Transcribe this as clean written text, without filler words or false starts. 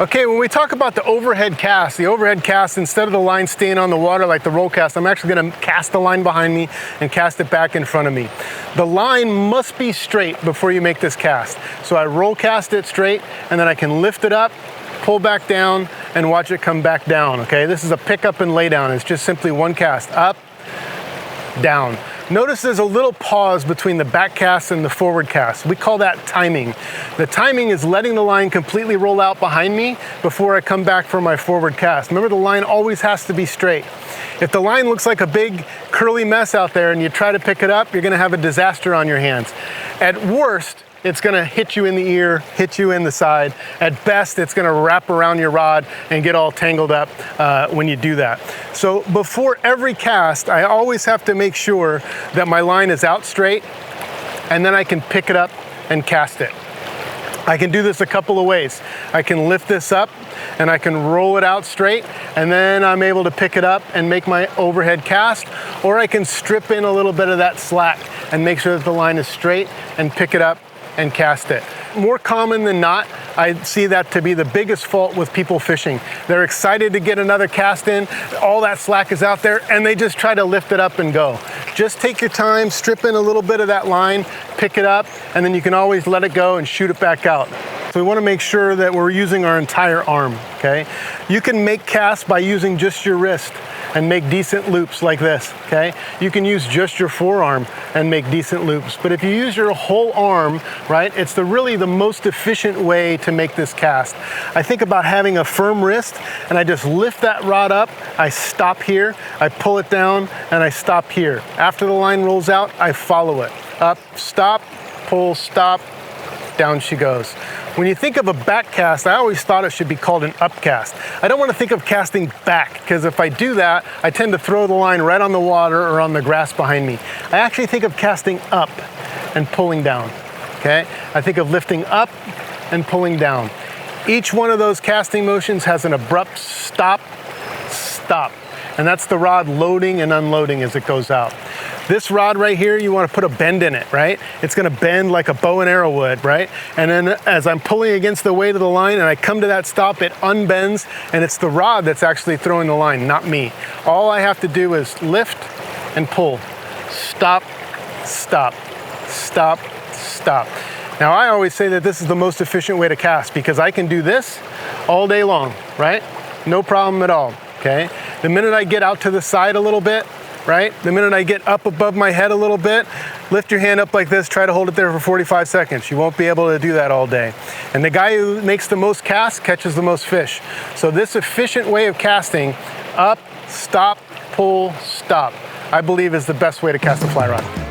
Okay, when we talk about the overhead cast, instead of the line staying on the water like the roll cast, I'm actually gonna cast the line behind me and cast it back in front of me. The line must be straight before you make this cast. So I roll cast it straight, and then I can lift it up, pull back down, and watch it come back down, okay? This is a pick up and lay down. It's just simply one cast, up, down. Notice there's a little pause between the back cast and the forward cast. We call that timing. The timing is letting the line completely roll out behind me before I come back for my forward cast. Remember, the line always has to be straight. If the line looks like a big curly mess out there and you try to pick it up, you're gonna have a disaster on your hands. At worst, it's gonna hit you in the ear, hit you in the side. At best, it's gonna wrap around your rod and get all tangled up when you do that. So before every cast, I always have to make sure that my line is out straight, and then I can pick it up and cast it. I can do this a couple of ways. I can lift this up and I can roll it out straight, and then I'm able to pick it up and make my overhead cast, or I can strip in a little bit of that slack and make sure that the line is straight and pick it up and cast it. More common than not, I see that to be the biggest fault with people fishing. They're excited to get another cast in, all that slack is out there, and they just try to lift it up and go. Just take your time, strip in a little bit of that line, pick it up, and then you can always let it go and shoot it back out. So we want to make sure that we're using our entire arm, okay? You can make casts by using just your wrist and make decent loops like this, okay? You can use just your forearm and make decent loops. But if you use your whole arm, right, it's really the most efficient way to make this cast. I think about having a firm wrist, and I just lift that rod up, I stop here, I pull it down, and I stop here. After the line rolls out, I follow it. Up, stop, pull, stop, down she goes. When you think of a back cast, I always thought it should be called an up cast. I don't want to think of casting back, because if I do that, I tend to throw the line right on the water or on the grass behind me. I actually think of casting up and pulling down, okay? I think of lifting up and pulling down. Each one of those casting motions has an abrupt stop, stop. And that's the rod loading and unloading as it goes out. This rod right here, you want to put a bend in it, right? It's going to bend like a bow and arrow would, right? And then as I'm pulling against the weight of the line and I come to that stop, it unbends, and it's the rod that's actually throwing the line, not me. All I have to do is lift and pull. Stop, stop, stop, stop. Now, I always say that this is the most efficient way to cast, because I can do this all day long, right? No problem at all, okay? The minute I get out to the side a little bit, right? The minute I get up above my head a little bit, lift your hand up like this, try to hold it there for 45 seconds. You won't be able to do that all day. And the guy who makes the most casts catches the most fish. So this efficient way of casting, up, stop, pull, stop, I believe is the best way to cast a fly rod.